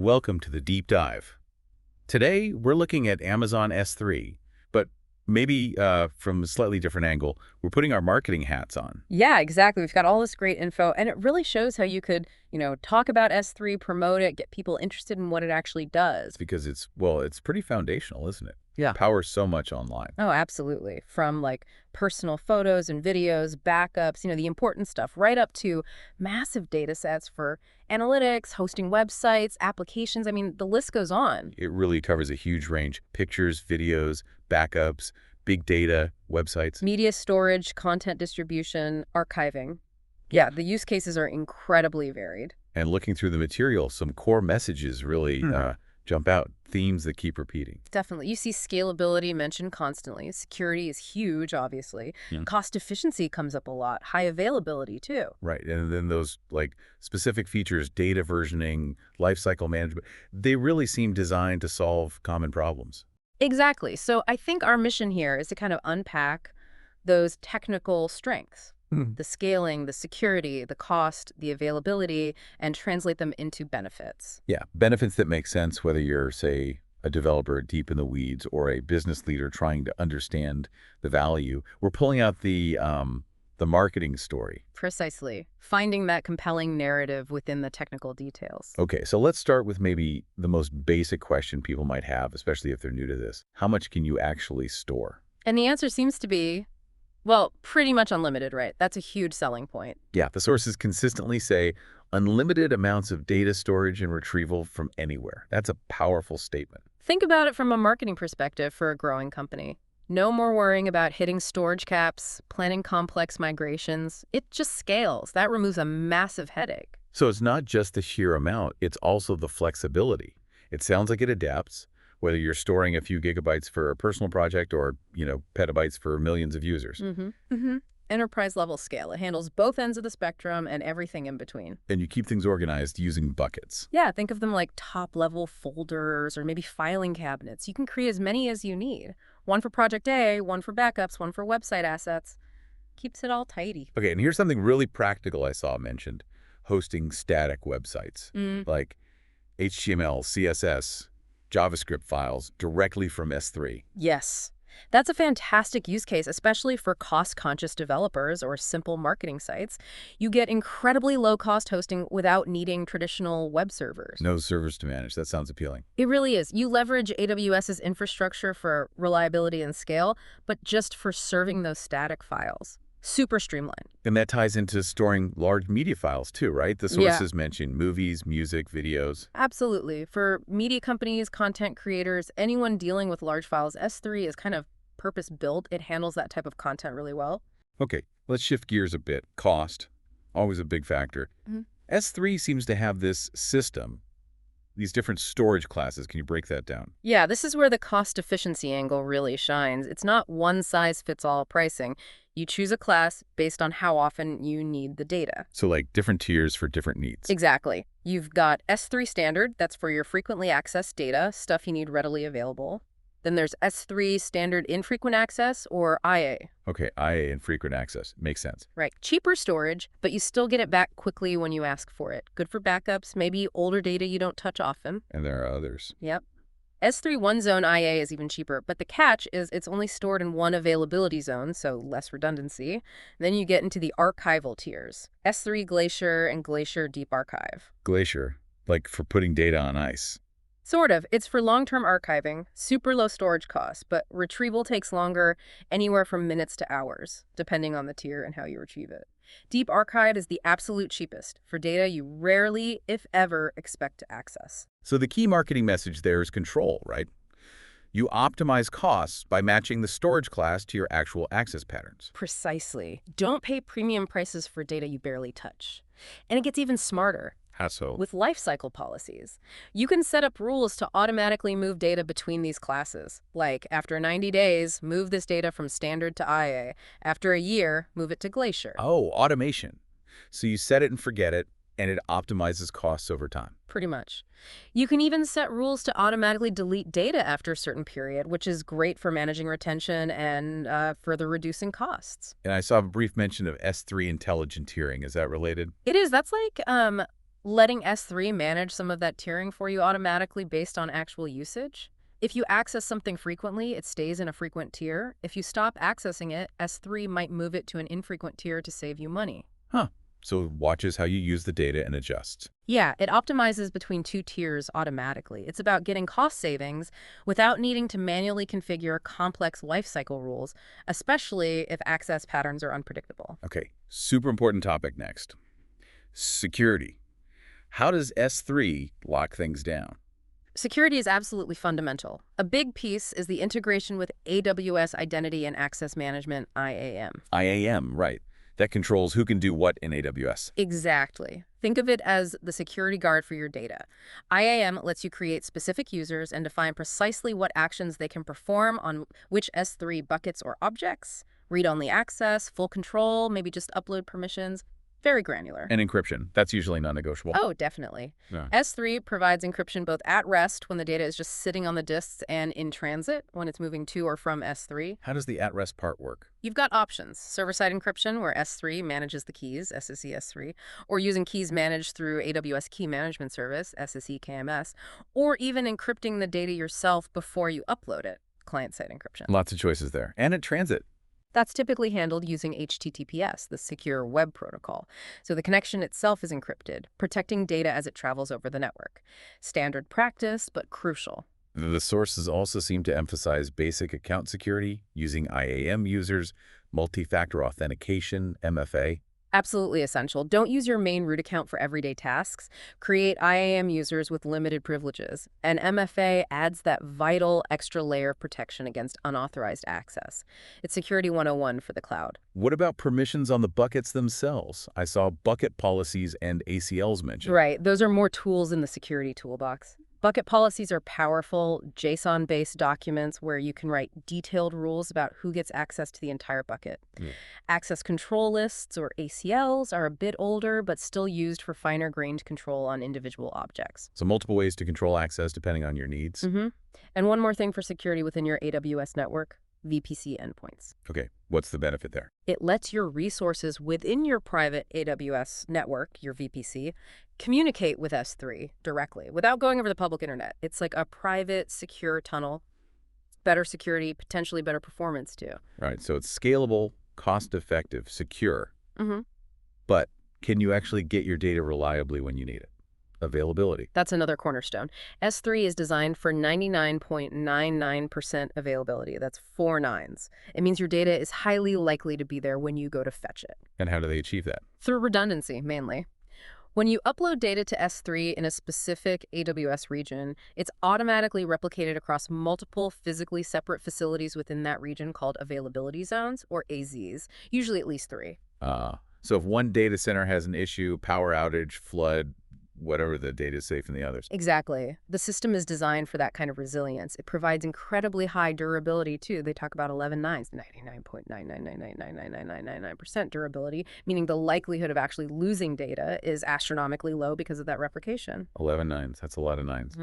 Welcome to the deep dive. Today, we're looking at Amazon S3, but maybe from a slightly different angle. We're putting our marketing hats on Yeah, exactly. We've got all this great info, and it really shows how you could, talk about S3, promote it, get people interested in what it actually does. because it's pretty foundational, isn't it? Yeah. Powers so much online. Oh, absolutely. From like personal photos and videos, backups, the important stuff, right up to massive data sets for analytics, hosting websites, applications. I mean, the list goes on. It really covers a huge range: pictures, videos, backups, big data, websites. Media storage, content distribution, archiving. Yeah, the use cases are incredibly varied. And looking through the material, some core messages really jump out, themes that keep repeating. Definitely. You see scalability mentioned constantly. Security is huge, obviously. Yeah. Cost efficiency comes up a lot. High availability, too. Right. And then those like specific features, data versioning, lifecycle management, they really seem designed to solve common problems. Exactly. So I think our mission here is to kind of unpack those technical strengths, the scaling, the security, the cost, the availability, and translate them into benefits. Yeah. Benefits that make sense whether you're, say, a developer deep in the weeds or a business leader trying to understand the value. We're pulling out the marketing story. Precisely. Finding that compelling narrative within the technical details. Okay, so let's start with maybe the most basic question people might have, especially if they're new to this. How much can you actually store? And the answer seems to be, well, pretty much unlimited, right? That's a huge selling point. Yeah, the sources consistently say unlimited amounts of data storage and retrieval from anywhere. That's a powerful statement. Think about it from a marketing perspective for a growing company. No more worrying about hitting storage caps, planning complex migrations. It just scales. That removes a massive headache. So it's not just the sheer amount, it's also the flexibility. It sounds like it adapts, whether you're storing a few gigabytes for a personal project or, petabytes for millions of users. Enterprise level scale. It handles both ends of the spectrum and everything in between. And you keep things organized using buckets. Yeah, think of them like top level folders or maybe filing cabinets. You can create as many as you need. One for project A, one for backups, one for website assets. Keeps it all tidy. Okay, and here's something really practical I saw mentioned: hosting static websites, like HTML, CSS, JavaScript files directly from S3. Yes. That's a fantastic use case, especially for cost-conscious developers or simple marketing sites. You get incredibly low-cost hosting without needing traditional web servers. No servers to manage. That sounds appealing. It really is. You leverage AWS's infrastructure for reliability and scale, but just for serving those static files. Super streamlined. And that ties into storing large media files too, right? The Yeah. sources mentioned movies, music, videos. Absolutely. For media companies, content creators, anyone dealing with large files, S3 is kind of purpose-built. It handles that type of content really well. Okay, let's shift gears a bit. Cost, always a big factor. S3 seems to have this system, these different storage classes. Can you break that down? Yeah, this is where the cost efficiency angle really shines. It's not one-size-fits-all pricing. You choose a class based on how often you need the data. So like different tiers for different needs. Exactly. You've got S3 standard, that's for your frequently accessed data, stuff you need readily available. Then there's S3 standard infrequent access, or IA. Okay, IA and frequent access. Makes sense. Right. Cheaper storage, but you still get it back quickly when you ask for it. Good for backups, maybe older data you don't touch often. And there are others. Yep. S3 one zone IA is even cheaper, but the catch is it's only stored in one availability zone, so less redundancy. Then you get into the archival tiers. S3 Glacier and Glacier Deep Archive. Glacier, like for putting data on ice. Sort of. It's for long-term archiving, super low storage costs, but retrieval takes longer, anywhere from minutes to hours, depending on the tier and how you retrieve it. Deep Archive is the absolute cheapest for data you rarely, if ever, expect to access. So the key marketing message there is control, right? You optimize costs by matching the storage class to your actual access patterns. Precisely. Don't pay premium prices for data you barely touch. And it gets even smarter. How so? With lifecycle policies. You can set up rules to automatically move data between these classes. Like, after 90 days, move this data from standard to IA. After a year, move it to Glacier. Oh, automation. So you set it and forget it, and it optimizes costs over time. Pretty much. You can even set rules to automatically delete data after a certain period, which is great for managing retention and further reducing costs. And I saw a brief mention of S3 intelligent tiering. Is that related? It is. That's like letting S3 manage some of that tiering for you automatically based on actual usage. If you access something frequently, it stays in a frequent tier. If you stop accessing it, S3 might move it to an infrequent tier to save you money. Huh. So it watches how you use the data and adjusts. Yeah, it optimizes between two tiers automatically. It's about getting cost savings without needing to manually configure complex lifecycle rules, especially if access patterns are unpredictable. Okay, super important topic next. Security. How does S3 lock things down? Security is absolutely fundamental. A big piece is the integration with AWS Identity and Access Management, IAM. IAM, right. That controls who can do what in AWS. Exactly. Think of it as the security guard for your data. IAM lets you create specific users and define precisely what actions they can perform on which S3 buckets or objects, read-only access, full control, maybe just upload permissions. Very granular. And encryption. That's usually non-negotiable. Oh, definitely. Yeah. S3 provides encryption both at rest when the data is just sitting on the disks and in transit when it's moving to or from S3. How does the at-rest part work? You've got options. Server-side encryption, where S3 manages the keys, SSE S3, or using keys managed through AWS Key Management Service, SSE KMS, or even encrypting the data yourself before you upload it, client-side encryption. Lots of choices there. And at transit. That's typically handled using HTTPS, the secure web protocol. So the connection itself is encrypted, protecting data as it travels over the network. Standard practice, but crucial. The sources also seem to emphasize basic account security, using IAM users, multi-factor authentication, MFA. Absolutely essential. Don't use your main root account for everyday tasks. Create IAM users with limited privileges. And MFA adds that vital extra layer of protection against unauthorized access. It's Security 101 for the cloud. What about permissions on the buckets themselves? I saw bucket policies and ACLs mentioned. Right. Those are more tools in the security toolbox. Bucket policies are powerful JSON-based documents where you can write detailed rules about who gets access to the entire bucket. Access control lists, or ACLs, are a bit older but still used for finer-grained control on individual objects. So multiple ways to control access depending on your needs. And one more thing for security within your AWS network: VPC endpoints. Okay, what's the benefit there? It lets your resources within your private AWS network, your VPC, communicate with S3 directly without going over the public internet. It's like a private, secure tunnel. Better security, potentially better performance too. Right, so it's scalable, cost-effective, secure. But can you actually get your data reliably when you need it? Availability. That's another cornerstone. S3 is designed for 99.99% availability. That's 4 nines. It means your data is highly likely to be there when you go to fetch it. And how do they achieve that? Through redundancy, mainly. When you upload data to S3 in a specific AWS region, it's automatically replicated across multiple physically separate facilities within that region called availability zones, or AZs, usually at least 3. So if one data center has an issue, power outage, flood, whatever, the data is safe in the others. Exactly. The system is designed for that kind of resilience. It provides incredibly high durability, too. They talk about 11 nines, 99.999999999% durability, meaning the likelihood of actually losing data is astronomically low because of that replication. 11 nines. That's a lot of nines.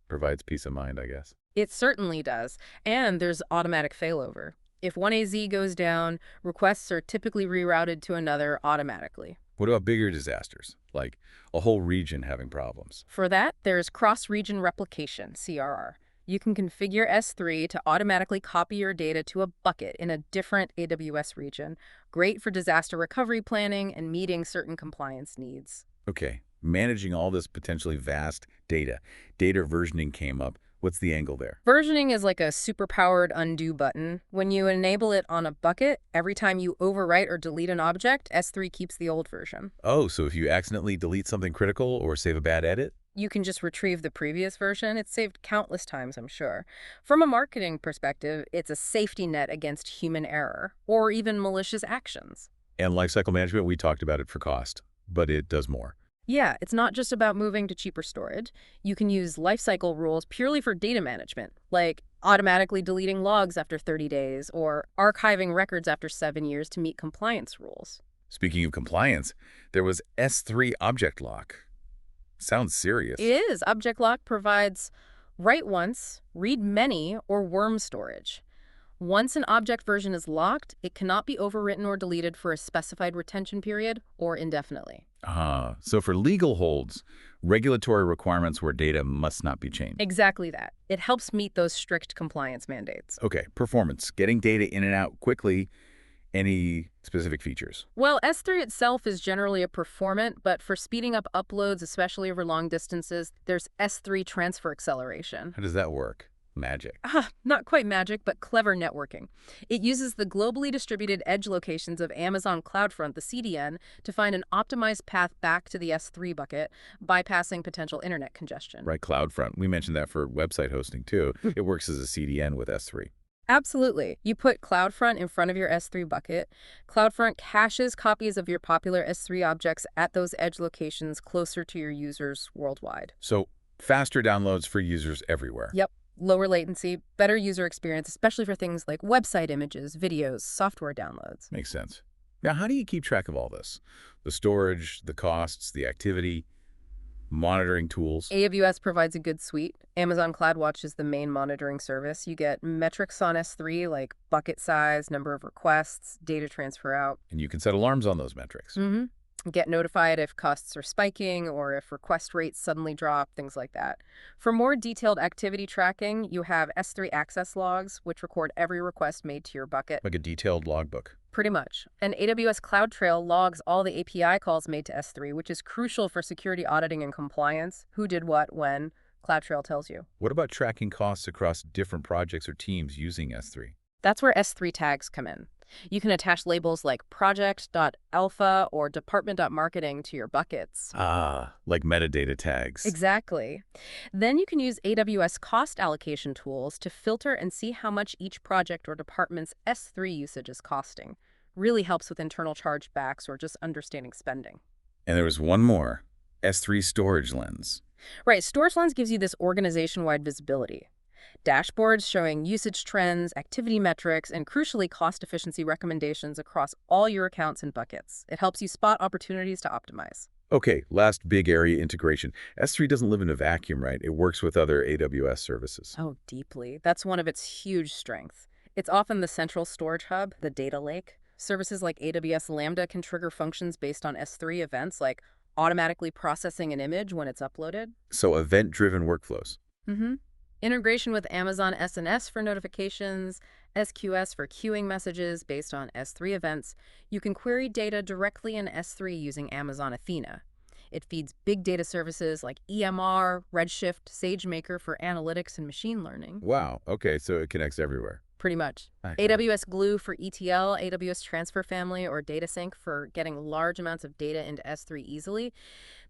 Provides peace of mind, I guess. It certainly does. And there's automatic failover. If one AZ goes down, requests are typically rerouted to another automatically. What about bigger disasters, like a whole region having problems? For that, there's cross-region replication, CRR. You can configure S3 to automatically copy your data to a bucket in a different AWS region. Great for disaster recovery planning and meeting certain compliance needs. Okay, managing all this potentially vast data. Data versioning came up. What's the angle there? Versioning is like a superpowered undo button. When you enable it on a bucket, every time you overwrite or delete an object, S3 keeps the old version. Oh, so if you accidentally delete something critical or save a bad edit? You can just retrieve the previous version. It's saved countless times, I'm sure. From a marketing perspective, it's a safety net against human error or even malicious actions. And lifecycle management, we talked about it for cost, but it does more. Yeah, it's not just about moving to cheaper storage. You can use lifecycle rules purely for data management, like automatically deleting logs after 30 days or archiving records after 7 years to meet compliance rules. Speaking of compliance, there was S3 object lock. Sounds serious. It is. Object lock provides write once, read many, or worm storage. Once an object version is locked, it cannot be overwritten or deleted for a specified retention period or indefinitely. So for legal holds, regulatory requirements where data must not be changed. Exactly that. It helps meet those strict compliance mandates. Okay, performance, getting data in and out quickly, any specific features? Well, S3 itself is generally a performant, but for speeding up uploads, especially over long distances, there's S3 transfer acceleration. How does that work? Magic. Not quite magic, but clever networking. It uses the globally distributed edge locations of Amazon CloudFront, the CDN, to find an optimized path back to the S3 bucket, bypassing potential internet congestion. Right, CloudFront. We mentioned that for website hosting, too. It works as a CDN with S3. Absolutely. You put CloudFront in front of your S3 bucket. CloudFront caches copies of your popular S3 objects at those edge locations closer to your users worldwide. So faster downloads for users everywhere. Yep. Lower latency, better user experience, especially for things like website images, videos, software downloads. Makes sense. Now, how do you keep track of all this? The storage, the costs, the activity, monitoring tools? AWS provides a good suite. Amazon CloudWatch is the main monitoring service. You get metrics on S3 like bucket size, number of requests, data transfer out. And you can set alarms on those metrics. Get notified if costs are spiking or if request rates suddenly drop, things like that. For more detailed activity tracking, you have S3 access logs, which record every request made to your bucket. Like a detailed logbook. Pretty much. And AWS CloudTrail logs all the API calls made to S3, which is crucial for security auditing and compliance. Who did what, when, CloudTrail tells you. What about tracking costs across different projects or teams using S3? That's where S3 tags come in. You can attach labels like project.alpha or department.marketing to your buckets. Like metadata tags. Exactly. Then you can use AWS cost allocation tools to filter and see how much each project or department's S3 usage is costing. Really helps with internal chargebacks or just understanding spending. And there was one more, S3 Storage Lens. Right, Storage Lens gives you this organization-wide visibility. Dashboards showing usage trends, activity metrics, and crucially cost efficiency recommendations across all your accounts and buckets. It helps you spot opportunities to optimize. Okay, last big area, integration. S3 doesn't live in a vacuum, right? It works with other AWS services. Oh, deeply. That's one of its huge strengths. It's often the central storage hub, the data lake. Services like AWS Lambda can trigger functions based on S3 events, like automatically processing an image when it's uploaded. So event-driven workflows. Integration with Amazon SNS for notifications, SQS for queuing messages based on S3 events. You can query data directly in S3 using Amazon Athena. It feeds big data services like EMR, Redshift, SageMaker for analytics and machine learning. Wow, okay, so it connects everywhere. Pretty much. Excellent. AWS Glue for ETL, AWS Transfer Family, or DataSync for getting large amounts of data into S3 easily.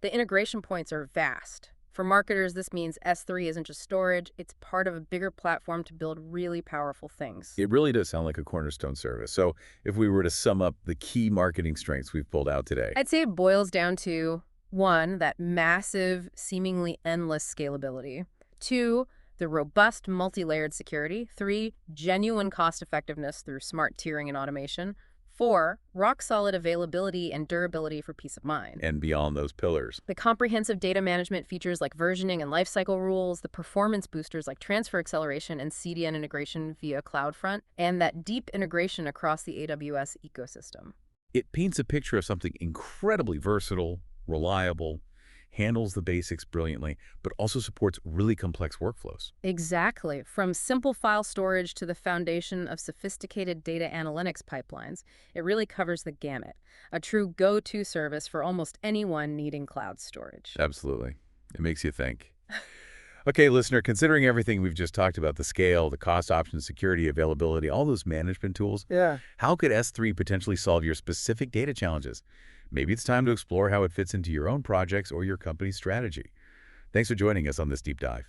The integration points are vast. For marketers, this means S3 isn't just storage, it's part of a bigger platform to build really powerful things. It really does sound like a cornerstone service. So if we were to sum up the key marketing strengths we've pulled out today. I'd say it boils down to 1, that massive, seemingly endless scalability. 2, the robust multi-layered security. 3, genuine cost-effectiveness through smart tiering and automation. 4, rock-solid availability and durability for peace of mind. And beyond those pillars. The comprehensive data management features like versioning and lifecycle rules, the performance boosters like transfer acceleration and CDN integration via CloudFront, and that deep integration across the AWS ecosystem. It paints a picture of something incredibly versatile, reliable, handles the basics brilliantly, but also supports really complex workflows. Exactly. From simple file storage to the foundation of sophisticated data analytics pipelines, it really covers the gamut. A true go-to service for almost anyone needing cloud storage. Absolutely. It makes you think. Okay, listener, considering everything we've just talked about, the scale, the cost options, security, availability, all those management tools, how could S3 potentially solve your specific data challenges? Maybe it's time to explore how it fits into your own projects or your company's strategy. Thanks for joining us on this deep dive.